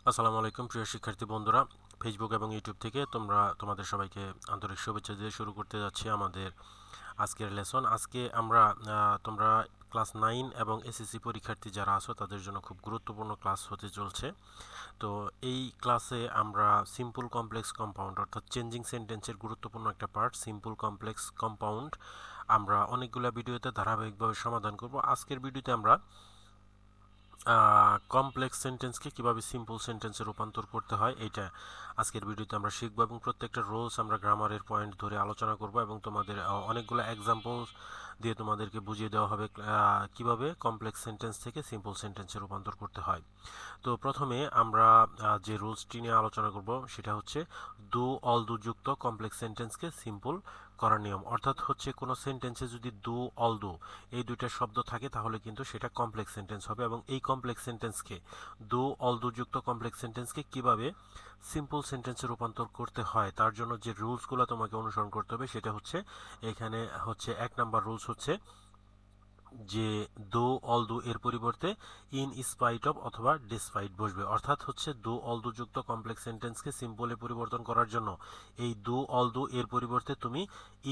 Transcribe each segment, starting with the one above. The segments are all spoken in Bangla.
আসসালামু আলাইকুম প্রিয় শিক্ষার্থী বন্ধুরা, ফেসবুক এবং ইউটিউব থেকে তোমাদের সবাইকে আন্তরিক শুভেচ্ছা দিয়ে শুরু করতে যাচ্ছি আমাদের আজকের লেসন। আজকে আমরা তোমরা ক্লাস 9 এবং এসএসসি পরীক্ষার্থী যারা আছো তাদের জন্য খুব গুরুত্বপূর্ণ ক্লাস হতে চলছে। তো এই ক্লাসে আমরা সিম্পল কমপ্লেক্স কম্পাউন্ড অর্থাৎ চেঞ্জিং সেন্টেন্সের গুরুত্বপূর্ণ একটা পার্ট সিম্পল কমপ্লেক্স কম্পাউন্ড আমরা অনেকগুলো ভিডিওতে ধারাবাহিকভাবে সমাধান করব। আজকের ভিডিওতে আমরা কমপ্লেক্স সেন্টেন্সকে কিভাবে সিম্পল সেন্টেন্সে রূপান্তর করতে হয় এইটা আজকের ভিডিওতে আমরা শিখব এবং প্রত্যেকটা রুলস আমরা গ্রামারের পয়েন্ট ধরে আলোচনা করব এবং তোমাদের অনেকগুলো এক্সাম্পল দিয়ে তোমাদেরকে বুঝিয়ে দেওয়া হবে কিভাবে কমপ্লেক্স সেন্টেন্স থেকে সিম্পল সেন্টেন্সে রূপান্তর করতে হয়। তো প্রথমে আমরা যে রুলসটি নিয়ে আলোচনা করব সেটা হচ্ছে ডু অল ডু যুক্ত কমপ্লেক্স সেন্টেন্সকে সিম্পল করার নিয়ম। অর্থাৎ হচ্ছে কোনো সেন্টেন্সে যদি ডু অল ডু এই দুইটা শব্দ থাকে তাহলে কিন্তু সেটা কমপ্লেক্স সেন্টেন্স হবে এবং এই কমপ্লেক্স সেন্টেন্সকে ডু অল ডু যুক্ত কমপ্লেক্স সেন্টেন্সকে কিভাবে সিম্পল সেন্টেন্সে রূপান্তর করতে হয় তার জন্য যে রুলসগুলো তোমাকে অনুসরণ করতে হবে সেটা হচ্ছে এখানে হচ্ছে 1 নাম্বার রুলস হচ্ছে যে দো অল দো এর পরিবর্তে ইন স্পাইট অফ অথবা ডিসপাইট বসবে। অর্থাৎ হচ্ছে দো অল দো যুক্ত কমপ্লেক্স সেন্টেন্সকে সিম্পলে পরিবর্তন করার জন্য এই দো অল দো এর পরিবর্তে তুমি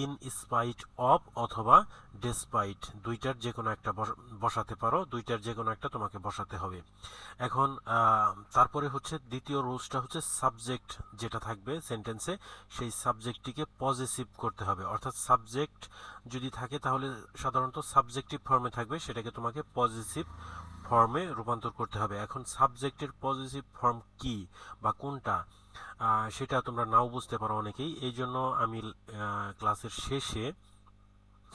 ইন স্পাইট অফ অথবা ডিসপাইট দুইটার যে কোনো একটা বসাতে পারো, দুইটার যে কোনো একটা তোমাকে বসাতে হবে। এখন তারপরে হচ্ছে দ্বিতীয় রুলসটা হচ্ছে সাবজেক্ট যেটা থাকবে সেন্টেন্সে সেই সাবজেক্টটিকে পজিটিভ করতে হবে। অর্থাৎ সাবজেক্ট যদি থাকে তাহলে সাধারণত সাবজেক্টিভ ফর্মে থাকবে, সেটাকে তোমাকে পজিটিভ ফর্মে রূপান্তর করতে হবে। এখন সাবজেক্টের পজিটিভ ফর্ম কি বা কোনটা সেটা তোমরা নাও বুঝতে পারো অনেকেই, এই জন্য আমি ক্লাসের শেষে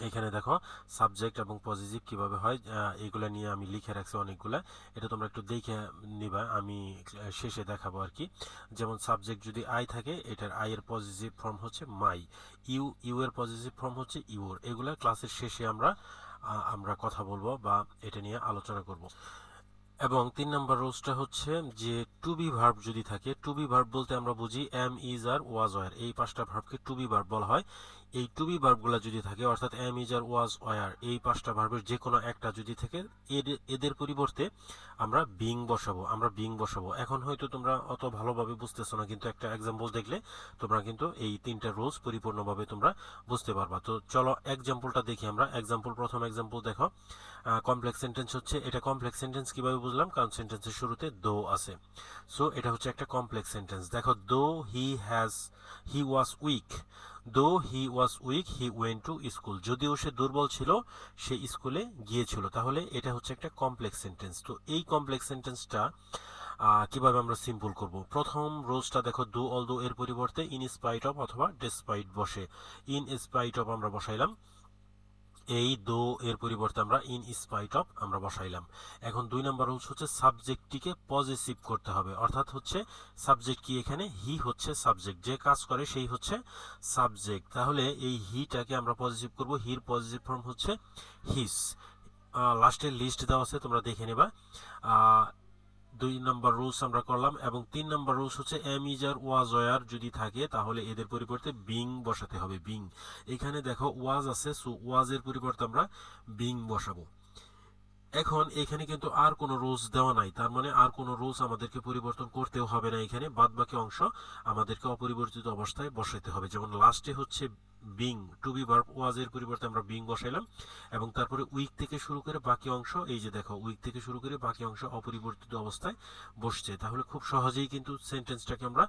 এখানে দেখো সাবজেক্ট এবং পজিটিভ কিভাবে হয় এগুলা নিয়ে আমি লিখে রাখছি অনেকগুলা, এটা তোমরা একটু দেখে নিবা, আমি শেষে দেখাবো আর কি। যেমন সাবজেক্ট যদি আই থাকে এটার আই এর পজিটিভ ফর্ম হচ্ছে মাই, ইউ এর পজিটিভ ফর্ম হচ্ছে ইউর। এগুলা ক্লাসের শেষে আমরা কথা বলবো বা এটা নিয়ে আলোচনা করব। এবং 3 নম্বর রুলসটা হচ্ছে যে টু বি ভার্ব যদি থাকে, টু বি ভার্ব বলতে আমরা বুঝি am is are was were, এই পাঁচটা ভার্বকে টু বি ভার্ব বলা হয়। এই টু বি ভার্বগুলো যদি থাকে অর্থাৎ am is are was were এই পাঁচটা ভার্বের যে কোনো একটা যদি থাকে এদের পরিবর্তে আমরা বিং বসাবো। এখন হয়তো তোমরা অত ভালোভাবে বুঝতেছো না, কিন্তু একটা এক্সাম্পল দেখলে তোমরা কিন্তু এই তিনটা রুলস পরিপূর্ণভাবে তোমরা বুঝতে পারবা। তো চলো এক্সাম্পলটা দেখি আমরা। প্রথম এক্সাম্পল দেখো, কমপ্লেক্স সেন্টেন্স হচ্ছে এটা। কমপ্লেক্স সেন্টেন্স কিভাবে বুঝলাম, কারণ সেন্টেন্সের শুরুতে দো আছে। সো এটা হচ্ছে একটা কমপ্লেক্স সেন্টেন্স। দেখো, দো he was weak, though he was weak he went to school, যদিও সে দুর্বল ছিল সে স্কুলে গিয়েছিল। তাহলে এটা হচ্ছে একটা কমপ্লেক্স সেন্টেন্স। তো এই কমপ্লেক্স সেন্টেন্সটা কিভাবে আমরা সিম্পল করব? প্রথম রুলসটা দেখো, ডু অল ডু এর পরিবর্তে ইন স্পাইট অফ অথবা ডিসপাইট বসে। ইন স্পাইট অফ আমরা বসাইলাম, এই দো এর পরিবর্তে আমরা ইন স্পাইট অফ আমরা বসাইলাম। এখন 2 নম্বর রুলস হচ্ছে সাবজেক্টটিকে পজিটিভ করতে হবে। অর্থাৎ হচ্ছে সাবজেক্ট কি, এখানে হি হচ্ছে সাবজেক্ট, যে কাজ করে সেই হচ্ছে সাবজেক্ট। তাহলে এই হিটাকে আমরা পজিটিভ করব, হির পজিটিভ ফর্ম হচ্ছে হিস। লাস্টের লিস্ট দেওয়া আছে, তোমরা দেখে নেবা। 2 নম্বর রুলস আমরা করলাম। এবং 3 নম্বর রুলস হচ্ছে am is are was were যদি থাকে তাহলে এদের পরিবর্তে বিং বসাতে হবে, বিং। এখানে দেখো ওয়াজ আছে, সো ওয়াজ এর পরিবর্তে আমরা বিং বসাবো। এখন এখানে কিন্তু আর কোনো রুলস দেওয়া নাই, তার মানে আর কোনো রুলস আমাদেরকে পরিবর্তন করতেও হবে না। এখানে বাদ বাকি অংশ আমাদেরকে অপরিবর্তিত অবস্থায় বসাইতে হবে। যেমন লাস্টে হচ্ছে being, to be verb was এর পরিবর্তে আমরা বিং বসাইলাম এবং তারপরে উইক থেকে শুরু করে বাকি অংশ, এই যে দেখো উইক থেকে শুরু করে বাকি অংশ অপরিবর্তিত অবস্থায় বসছে। তাহলে খুব সহজেই কিন্তু সেন্টেন্সটাকে আমরা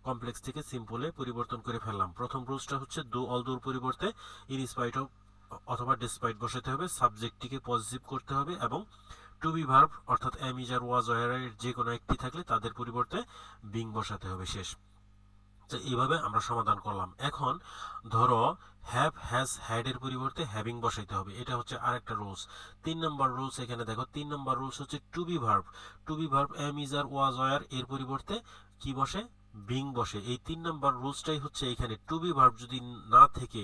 কমপ্লেক্স থেকে সিম্পলে পরিবর্তন করে ফেললাম। প্রথম রুলসটা হচ্ছে ডু অল ডুর পরিবর্তে ইন স্পাইট অফ অথবা ডিসপাইট বসাতে হবে, সাবজেক্টটিকে পজিটিভ করতে হবে এবং টু বি ভার্ব অর্থাৎ am is are was were এর যে কোনো একটি থাকলে তাদের পরিবর্তে বিং বসাতে হবে। শেষ। তো এইভাবে আমরা সমাধান করলাম। এখন ধরো হ্যাভ হ্যাজ হ্যাড এর পরিবর্তে হ্যাভিং বসাইতে হবে, এটা হচ্ছে আরেকটা রুলস। 3 নম্বর রুলস এখানে দেখো, 3 নম্বর রুলস হচ্ছে to be verb, to be verb am is are was were এর পরিবর্তে কি বসে, বিং বসে। এই 3 নম্বর রুলসটাই হচ্ছে এখানে। টু বি ভার্ব যদি না থেকে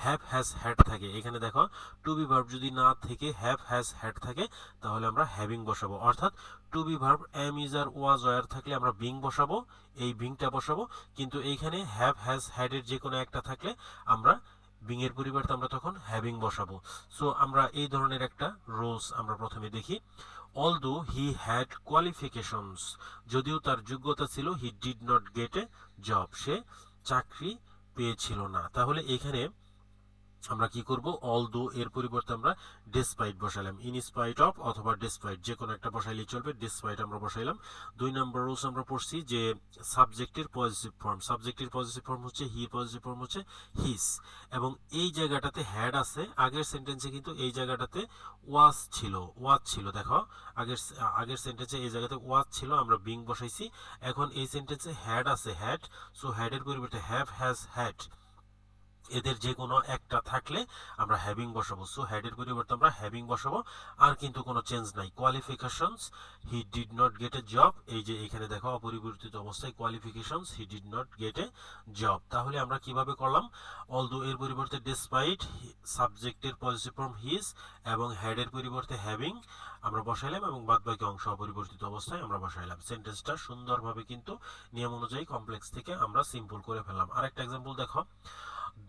হ্যাভ হ্যাজ হ্যাড থাকে, এখানে দেখো টু বি ভার্ব যদি না থেকে হ্যাভ হ্যাজ হ্যাড থাকে তাহলে আমরা হ্যাভিং বসাবো। অর্থাৎ to be verb am is are was were থাকলে আমরা বিং বসাবো, এই বিংটা বসাবো। কিন্তু এইখানে হ্যাভ হ্যাজ হ্যাড এর যে কোনো একটা থাকলে আমরা বিং এর পরিবর্তে আমরা তখন হ্যাভিং বসাবো। সো আমরা এই ধরনের একটা রুলস আমরা প্রথমে দেখি। অলদো হি হ্যাড কোয়ালিফিকেশনস, যদিও তার যোগ্যতা ছিল, he did not get a job, সে চাকরি পেয়েছিল না। তাহলে এখানে আমরা কি করব, অলদো এর পরিবর্তে আমরা ডেসপাইট বসালাম, ইন স্পাইট অফ অথবা ডেসপাইট যে কোনো একটা বসাইলেই চলবে, ডেসপাইট আমরা বসাইলাম। 2 নম্বর রুলস আমরা পড়ছি যে সাবজেক্টের পজিটিভ ফর্ম, সাবজেক্টের পজিটিভ ফর্ম হচ্ছে হি, পজিটিভ ফর্ম হচ্ছে হিস, এবং এই জায়গাটাতে হ্যাড আছে, আগের সেন্টেন্সে কিন্তু এই জায়গাটাতে ওয়াজ ছিল, দেখো আগের সেন্টেন্সে এই জায়গাতে ওয়াজ ছিল, আমরা বিং বসাইছি। এখন এই সেন্টেন্সে হ্যাড আছে, হ্যাড, সো হ্যাডের পরিবর্তে হ্যাভ, হ্যাজ, হ্যাড, এদের যে কোনো একটা থাকলে আমরা হ্যাভিং বসাবো। সো হেডের পরিবর্তে আমরা হ্যাভিং বসাবো, আর কিন্তু কোনো চেঞ্জ নাই। Qualifications, he did not get a job, এই যে এখানে দেখো অপরিবর্তিত অবস্থায় qualifications, he did not get a job. তাহলে আমরা কিভাবে করলাম, অলদো এর পরিবর্তে ডিসপাইট, সাবজেক্টের পজিটিভ ফর্ম হিজ এবং হেডের পরিবর্তে হ্যাভিং আমরা বসাইলাম, এবং বাদবাকি অংশ অপরিবর্তিত অবস্থায় আমরা বসাইলাম। সেন্টেন্সটা সুন্দরভাবে কিন্তু নিয়ম অনুযায়ী কমপ্লেক্স থেকে আমরা সিম্পল করে ফেললাম। আরেকটা এক্সাম্পল দেখো,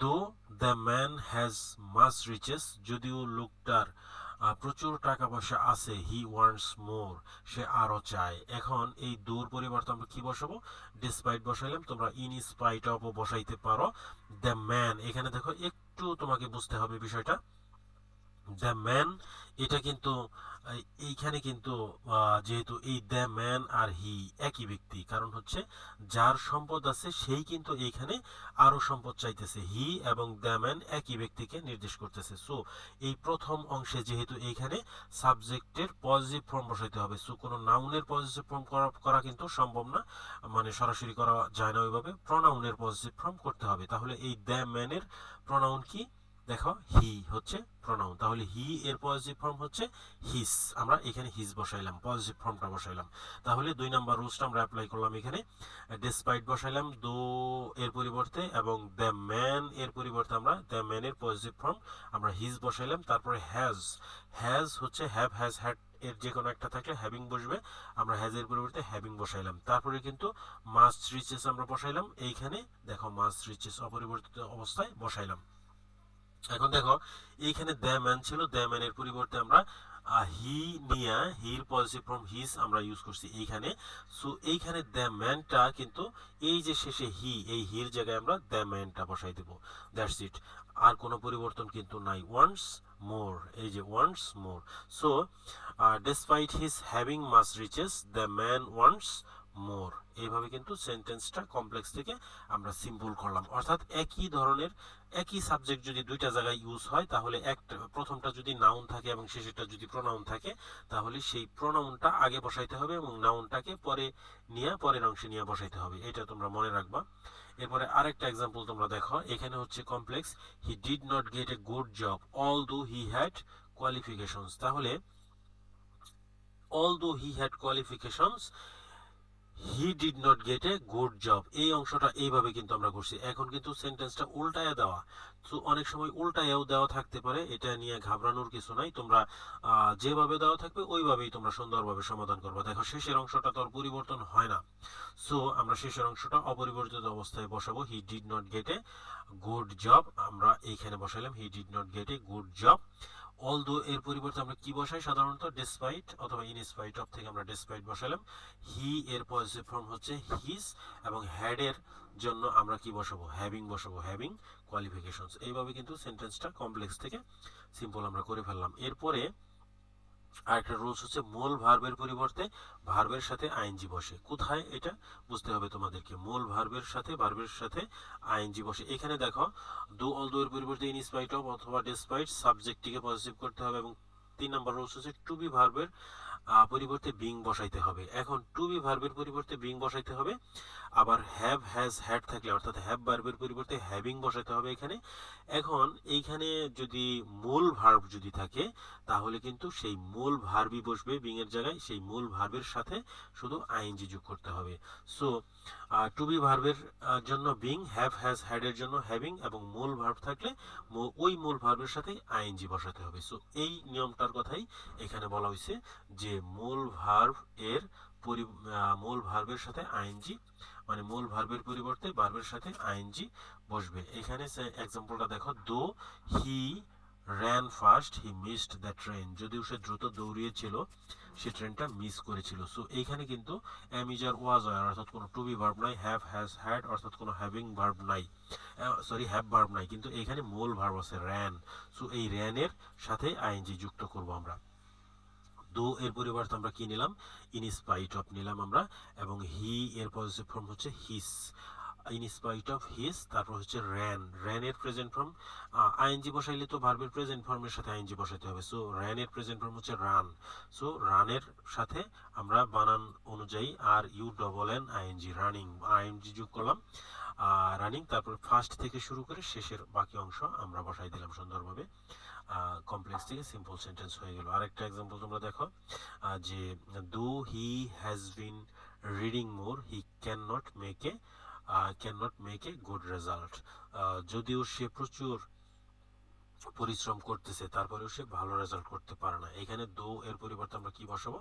though the man has much riches, যদিও লোকটার প্রচুর টাকা পয়সা আছে, হি ওয়ান্টস মোর, সে আরো চায়। এখন এই দোর পরিবর্তে আমরা কি বসাবো, ডিসপাইট বসাইলাম, তোমরা ইন স্পাইট অফ বসাইতে পারো। দ্য ম্যান, এখানে দেখো একটু তোমাকে বুঝতে হবে বিষয়টা, দ্য ম্যান এটা কিন্তু এইখানে কিন্তু যেহেতু এই দ্য ম্যান আর হি একই ব্যক্তি, কারণ হচ্ছে যার সম্পদ আছে সেই কিন্তু এইখানে আরো সম্পদ চাইতেছে, হি এবং দ্য ম্যান একই ব্যক্তিকে নির্দেশ করতেছে। সো এই প্রথম অংশে যেহেতু এইখানে সাবজেক্টের পজিটিভ ফর্ম বসাইতে হবে, সো কোনো নাউনের পজিটিভ ফর্ম করা কিন্তু সম্ভব না, মানে সরাসরি করা যায় না ওইভাবে, প্রনাউনের পজিটিভ ফর্ম করতে হবে। তাহলে এই দ্য ম্যানের প্রনাউন কি, দেখো হি হচ্ছে প্রনাউন, তাহলে হি এর পজিটিভ ফর্ম হচ্ছে হিস, আমরা এখানে হিস বসাইলাম, পজিটিভ ফর্মটা বসাইলাম। তাহলে 2 নাম্বার রুলসটা আমরা অ্যাপ্লাই করলাম এখানে, ডিসপাইট বসাইলাম দো এর পরিবর্তে, এবং দ্য ম্যান এর পরিবর্তে আমরা দ্য ম্যানের পজিটিভ ফর্ম আমরা হিস বসাইলাম। তারপরে হ্যাজ, হ্যাজ হচ্ছে হ্যাভ, হ্যাজ, হ্যাড এর যে কোনো একটা থাকলে হ্যাভিং বসবে, আমরা হ্যাজ এর পরিবর্তে হ্যাভিং বসাইলাম। তারপরে কিন্তু মাস্ট রিচেস আমরা বসাইলাম, এইখানে দেখো মাস্ট রিচেস অপরিবর্তিত অবস্থায় বসাইলাম। এখন দেখো এইখানে দ্য ম্যান ছিল, দ্য ম্যানের পরিবর্তে আমরা হি নিয়ে হির পজিটিভ ফর্ম হিস আমরা ইউজ করছি এইখানে। সো এইখানে দ্য ম্যানটা কিন্তু এই যে শেষে হি, এই হির জায়গায় আমরা দ্য ম্যানটা বসাই দেব, দ্যাটস ইট, আর কোনো পরিবর্তন কিন্তু নাই। ওয়ান্টস মোর, এই যে wants more. So despite his having much riches, the man wants more. এইভাবে কিন্তু সেন্টেন্সটা কমপ্লেক্স থেকে আমরা সিম্পল করলাম, অর্থাৎ একই ধরনের একই সাবজেক্ট যদি দুইটা জায়গায় ইউজ হয়, তাহলে একটা প্রথমটা যদি নাউন থাকে এবং শেষেরটা যদি প্রোনাউন থাকে, তাহলে সেই প্রোনাউনটা আগে বসাইতে হবে এবং নাউনটাকে পরে নিয়ে পরের অংশে নিয়ে বসাইতে হবে, এটা তোমরা মনে রাখবা। এরপরে আরেকটা এক্সাম্পল তোমরা দেখো, এখানে হচ্ছে complex, he did not get a good job although he had qualifications. তাহলে although he had qualifications he did not get a good job, এই অংশটা এইভাবে কিন্তু আমরা করছি। এখন কিন্তু সেন্টেন্সটা উল্টায়া দেওয়া, তো অনেক সময় উল্টায়াও দেওয়া থাকতে পারে, এটা নিয়ে ঘাবড়ানোর কিছু নাই, তোমরা যেভাবে দেওয়া থাকবে ওইভাবেই তোমরা সুন্দরভাবে সমাধান করবে। দেখো শেষের অংশটা তো আর পরিবর্তন হয় না, সো আমরা শেষের অংশটা অপরিবর্তিত অবস্থায় বসাবো, he did not get a good job, আমরা এইখানে বসাইলাম he did not get a good job. Although এর পরিবর্তে আমরা কি বসাই, সাধারণত ডিসপাইট অথবা ইন স্পাইট অফ থেকে আমরা ডিসপাইট বসালাম। হি এর পজিটিভ ফর্ম হচ্ছে হিজ, এবং হ্যাড এর জন্য আমরা কি বসাবো, হ্যাভিং বসাবো, হ্যাভিং কোয়ালিফিকেশনস। এইভাবে কিন্তু সেন্টেন্সটা কমপ্লেক্স থেকে সিম্পল আমরা করে ফেললাম। এরপরে আরেকটা রুলস হচ্ছে মূল ভার্বের পরিবর্তে ভার্বের সাথে আইএনজি বসে, কোথায় এটা বুঝতে হবে তোমাদেরকে, মূল ভার্বের সাথে আইএনজি বসে। এখানে দেখো দো অলদো এর পরিবর্তে ইন স্পাইট অফ অথবা ডিসপাইট সাবজেক্টটিকে পজিটিভ করতে হবে, এবং 3 নম্বর রুলস হচ্ছে টু বি ভার্বের পরিবর্তে বিং বসাইতে হবে। এখন টু বি ভার্বের পরিবর্তে বিং বসাইতে হবে, আবার হ্যাভ, হ্যাজ, হ্যাড থাকলে অর্থাৎ হ্যাভ ভার্বের পরিবর্তে হ্যাভিং বসাইতে হবে এখানে। এখন এইখানে যদি মূল ভার্ব যদি থাকে, তাহলে কিন্তু সেই মূল ভার্বই বসবে বিং এর জায়গায়, সেই মূল ভার্বের সাথে শুধু আইএনজি যোগ করতে হবে। সো টু বি ভার্বের জন্য বিং, হ্যাভ, হ্যাজ, হ্যাড এর জন্য হ্যাভিং, এবং মূল ভার্ব থাকলে ওই মূল ভার্বের সাথে আইএনজি বসাতে হবে। সো এই নিয়মটার কথাই এখানে বলা হয়েছে যে মূল ভার্বের সাথে আইএনজি, মানে মূল ভার্বের পরিবর্তে ভার্বের সাথে আইএনজি বসবে। এখানে এক্সাম্পলটা দেখো, দো হি ran fast he missed the train, যদিও সে দ্রুত দৌড়িয়েছিল সে ট্রেনটা মিস করেছিল। সো এইখানে কিন্তু am is R was are অর্থাৎ কোনো টু বি ভার্ব নাই, হ্যাভ হ্যাজ হ্যাড অর্থাৎ কোনো হ্যাভিং ভার্ব নাই, সরি হ্যাভ ভার্ব নাই, কিন্তু এইখানে মূল ভার্ব আছে ran। সো এই ran এর সাথে আইএনজি যুক্ত করব আমরা। দো এর পরিবর্তে আমরা কি নিলাম, ইন স্পাইট অফ নিলাম আমরা, এবং হি এর পজিটিভ ফর্ম হচ্ছে his, in spite of his. তারপর হচ্ছে র্যান, র্যান এর প্রেজেন্ট ফর্ম আইএনজি বসাইলে তো ভার্বের প্রেজেন্ট ফর্মের সাথে আইএনজি বসাইতে হবে। সো র্যান এর প্রেজেন্ট ফর্ম হচ্ছে রান। সো রানের সাথে আমরা বানান অনুযায়ী R U double N ING running ING যোগ করলাম রানিং। তারপর ফার্স্ট থেকে শুরু করে শেষের বাকি অংশ আমরা বসাই দিলাম সুন্দরভাবে। কমপ্লেক্স থেকে সিম্পল সেন্টেন্স হয়ে গেল। আরেকটা এক্সাম্পল তোমরা দেখো যে দো he has been reading more he can not make a good result, যদিও সে প্রচুর পরিশ্রম করতেছে তারপরেও সে ভালো রেজাল্ট করতে পারে না। এখানে দো এর পরিবর্তে আমরা কি বসাবো,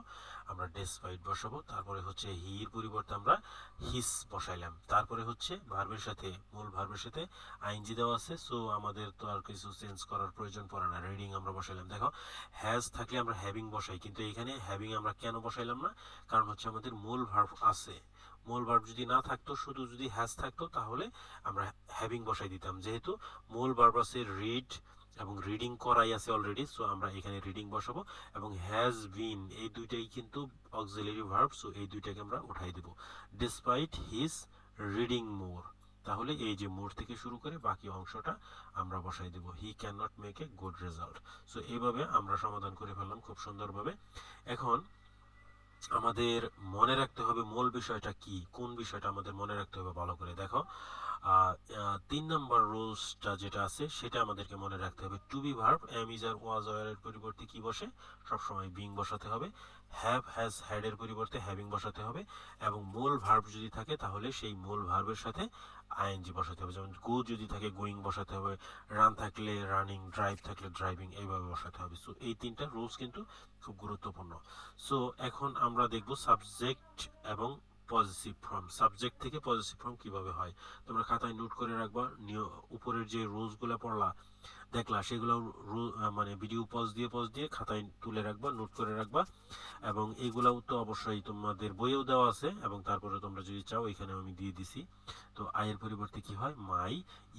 আমরা ডেসপাইট বসাবো। তারপরে হচ্ছে হি এর পরিবর্তে আমরা হিস বসাইলাম। তারপরে হচ্ছে ভার্বের সাথে মূল ভার্বের সাথে আইএনজি দেওয়া আছে, সো আমাদের তো আর কিছু চেঞ্জ করার প্রয়োজন পড়ে না। রিডিং আমরা বসাইলাম। দেখো হ্যাজ থাকলে আমরা হ্যাভিং বসাই, কিন্তু এখানে হ্যাভিং আমরা কেন বসাইলাম না, কারণ হচ্ছে আমাদের মূল ভার্ব আছে। মূল ভার্ব যদি না থাকতো, শুধু যদি হ্যাজ থাকতো তাহলে আমরা হ্যাভিং বসাই দিতাম। যেহেতু মূল ভার্ব আছে রিড এবং রিডিং করাই আছে অলরেডি, সো আমরা এখানে রিডিং বসাবো। এবং হ্যাজ বিন এই দুইটাই কিন্তু অক্সিলারি ভার্ব, সো এই দুইটাকে আমরা উঠাই দেব। ডিসপাইট হিজ রিডিং মোর, তাহলে এই যে মোর থেকে শুরু করে বাকি অংশটা আমরা বসাই দেব। He can not make a good result. So এইভাবে আমরা সমাধান করে ফেললাম খুব সুন্দরভাবে। এখন আমাদের মনে রাখতে হবে মূল বিষয়টা কি, কোন বিষয়টা আমাদের মনে রাখতে হবে ভালো করে দেখো। 3 নম্বর রুলসটা যেটা আছে সেটা আমাদেরকে মনে রাখতে হবে। To be verb am is are was are এর পরিবর্তে কি বসে, সবসময় বিং বসাতে হবে। হ্যাভ হ্যাজ হ্যাড এর পরিবর্তে হ্যাভিং বসাতে হবে, এবং মূল ভার্ব যদি থাকে তাহলে সেই মূল ভার্বের সাথে আইএনজি বসাতে হবে। যেমন গো যদি থাকে গোয়িং বসাতে হবে, রান থাকলে রানিং, ড্রাইভ থাকলে ড্রাইভিং, এইভাবে বসাতে হবে। সো এই তিনটা রুলস কিন্তু খুব গুরুত্বপূর্ণ। সো এখন আমরা দেখব সাবজেক্ট এবং পজিটিভ ফর্ম। সাবজেক্ট থেকে পজিটিভ ফর্ম কিভাবে হয় তোমরা খাতায় নোট করে রাখবা। উপরের যে রুলসগুলো পড়লা দেখলা সেগুলো মানে ভিডিও পজ দিয়ে খাতায় তুলে রাখবা, নোট করে রাখবা। এবং এগুলাও তো অবশ্যই তোমাদের বইয়েও দেওয়া আছে, এবং তারপরে তোমরা যদি চাও এখানে আমি দিয়ে দিছি। তো আয়ের পরিবর্তে কি হয়, মাই,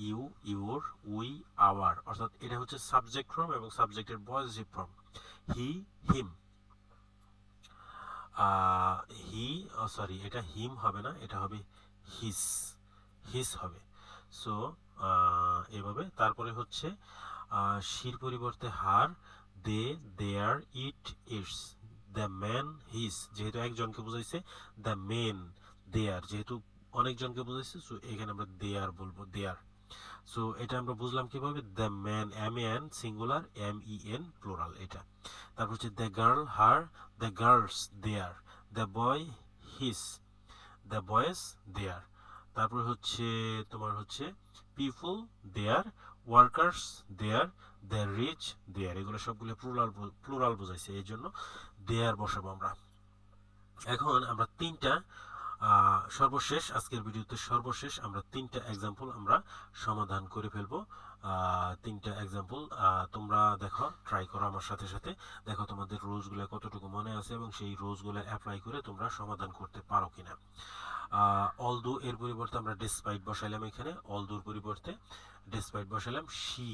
ইউ, ইউর, উই, আওয়ার, অর্থাৎ এটা হচ্ছে সাবজেক্ট ফর্ম এবং সাবজেক্টের পজিটিভ ফর্ম। হি, হিম, হি, সরি এটা হিম হবে না, এটা হবে হিস, হিস হবে। সো এভাবে। তারপরে হচ্ছে শির পরিবর্তে হার, দে, দেয়ার, ইট, ইটস, দ্য ম্যান, হিস, যেহেতু একজনকে বুঝাইছে, দ্য মেন, দেয়ার, যেহেতু অনেকজনকে বুঝাইছে, সো এখানে আমরা দেয়ার বলবো, দেয়ার। সো এটা আমরা বুঝলাম কিভাবে, the man, M N singular, M E N plural এটা। তারপর হচ্ছে the girl, her, the girls, their, the boy, his, the boys, their. তারপর হচ্ছে তোমার হচ্ছে people, their, workers, their, the rich, their, এগুলো সবগুলো প্লুরাল বোঝাইছে, এই জন্য দেয়ার বসাবো আমরা। এখন আমরা সর্বশেষ আজকের ভিডিওতে সর্বশেষ আমরা 3টা এক্সাম্পল আমরা সমাধান করে ফেলবো। 3টা এক্সাম্পল তোমরা দেখো, ট্রাই করো আমার সাথে সাথে, দেখো তোমাদের রুলসগুলো কতটুকু মনে আছে এবং সেই রুলসগুলো অ্যাপ্লাই করে তোমরা সমাধান করতে পারো কিনা। অলদো এর পরিবর্তে আমরা ডিসপাইট বসাইলাম, এখানে অলদোর পরিবর্তে ডিসপাইট বসাইলাম। শি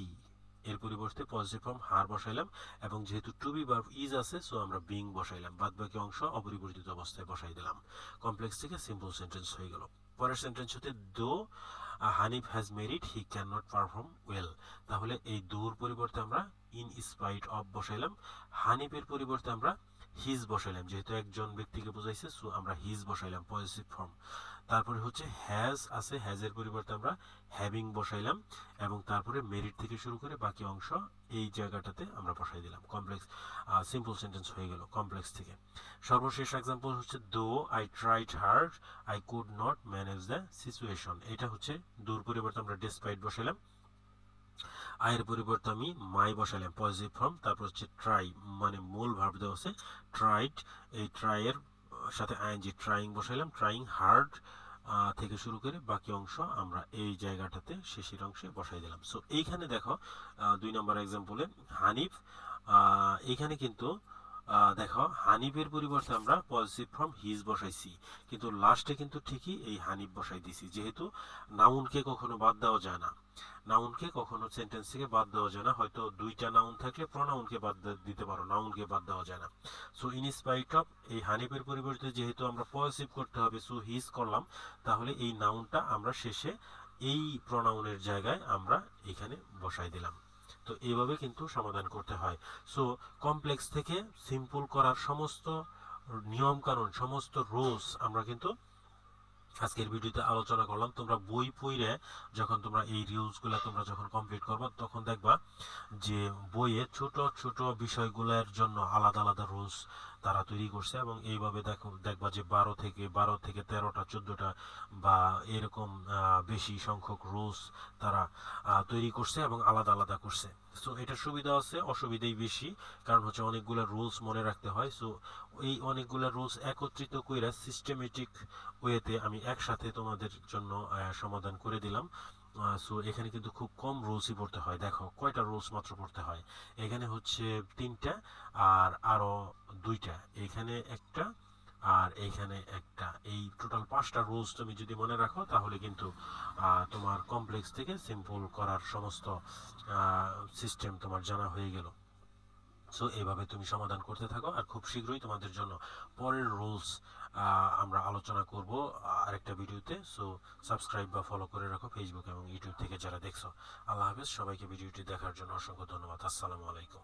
এর পরিবর্তে পজিটিভ ফর্ম হার বসাইলাম, এবং যেহেতু টু বি ভার্ব ইজ আছে, সো আমরা বিং বসাইলাম, বাদ বাকি অংশ অপরিবর্তিত অবস্থায় বসাই দিলাম। কমপ্লেক্স থেকে সিম্পল সেন্টেন্স হয়ে গেল। পরের সেন্টেন্স হতে দো Hanif has married he can not perform well, তাহলে এই দোর পরিবর্তে আমরা ইন স্পাইট অফ বসাইলাম। হানিফের পরিবর্তে আমরা হিজ বসাইলাম, যেহেতু একজন ব্যক্তিকে বোঝাইছে, সো আমরা হিজ বসাইলাম, পজিটিভ ফর্ম। তারপরে হচ্ছে হ্যাজ আছে, হ্যাজের পরিবর্তে আমরা হ্যাভিং বসাইলাম, এবং তারপরে মেরিট থেকে শুরু করে বাকি অংশ এই জায়গাটাতে আমরা বসাই দিলাম। কমপ্লেক্স সিম্পল সেন্টেন্স হয়ে গেল কমপ্লেক্স থেকে। সর্বশেষ এক্সাম্পল হচ্ছে though I tried hard I could not manage the situation, এটা হচ্ছে দোর পরিবর্তে আমরা ডিসপাইট বসাইলাম, আয়ের পরিবর্তে আমি মাই বসাইলাম, পজিটিভ ফর্ম। তারপর হচ্ছে ট্রাই, মানে মূল ভার্ব দেওয়া আছে ট্রাইড, এই ট্রাইয়ের সাথে আইএনজি ট্রাইং বসাইলাম, ট্রাইং হার্ড থেকে শুরু করে বাকি অংশ আমরা এই জায়গাটাতে শেষের অংশে বসাই দিলাম। সো এইখানে দেখো 2 নম্বর এক্সাম্পলে হানিফ, এইখানে কিন্তু দেখো হানিফের পরিবর্তে আমরা পজিটিভ ফর্ম হিজ বসাইছি, কিন্তু লাস্টে কিন্তু ঠিকই এই হানিফ বসাই দিছি, যেহেতু নাউনকে কখনো বাদ দেওয়া যায় না। নাউনকে কখনো সেন্টেন্স থেকে বাদ দেওয়া যায় না। হয়তো দুইটা নাউন থাকলে প্রনাউনকে বাদ দিতে পারো, নাউনকে বাদ দেওয়া যায় না। সো ইন স্পাইট অফ, এই হানিফের পরিবর্তে যেহেতু আমরা পজিটিভ করতে হবে, সো হিজ করলাম, তাহলে এই নাউনটা আমরা শেষে এই প্রনাউনের জায়গায় আমরা এখানে বসাই দিলাম। তো এইভাবে কিন্তু সমাধান করতে হয়। সো কমপ্লেক্স থেকে সিম্পল করার সমস্ত নিয়ম কানুন, সমস্ত রুলস আমরা কিন্তু আজকের ভিডিওতে আলোচনা করলাম। তোমরা বই পড়ে যখন তোমরা এই রুলসগুলো তোমরা যখন কমপ্লিট করবে, তখন দেখবা যে বইয়ে ছোট ছোট বিষয়গুলোর জন্য আলাদা আলাদা রুলস তারা তৈরি করছে, এবং এইভাবে দেখবা যে 12 থেকে 13টা 14টা বা এরকম বেশি সংখ্যক রুলস তারা তৈরি করছে এবং আলাদা আলাদা করছে। সো এটার সুবিধা আছে, অসুবিধাই বেশি, কারণ হচ্ছে অনেকগুলো রুলস মনে রাখতে হয়। সো এই অনেকগুলো রুলস একত্রিত কইরা সিস্টেমেটিক ওয়েতে আমি একসাথে তোমাদের জন্য সমাধান করে দিলাম। সো এখানে কিন্তু খুব কম রুলসই পড়তে হয়। দেখো কয়টা রুলস মাত্র পড়তে হয়, এখানে হচ্ছে 3টা, আর আরো 2টা, এখানে একটা আর এইখানে একটা, এই টোটাল 5টা রুলস তুমি যদি মনে রাখো, তাহলে কিন্তু তোমার কমপ্লেক্স থেকে সিম্পল করার সমস্ত সিস্টেম তোমার জানা হয়ে গেল। সো এইভাবে তুমি সমাধান করতে থাকো, আর খুব শীঘ্রই তোমাদের জন্য পরের রুলস আমরা আলোচনা করব আরেকটা ভিডিওতে। সো সাবস্ক্রাইব বা ফলো করে রাখো ফেসবুক এবং ইউটিউব থেকে যারা দেখছো। আল্লাহ হাফেজ, সবাইকে ভিডিওটি দেখার জন্য অসংখ্য ধন্যবাদ। আসসালামু আলাইকুম।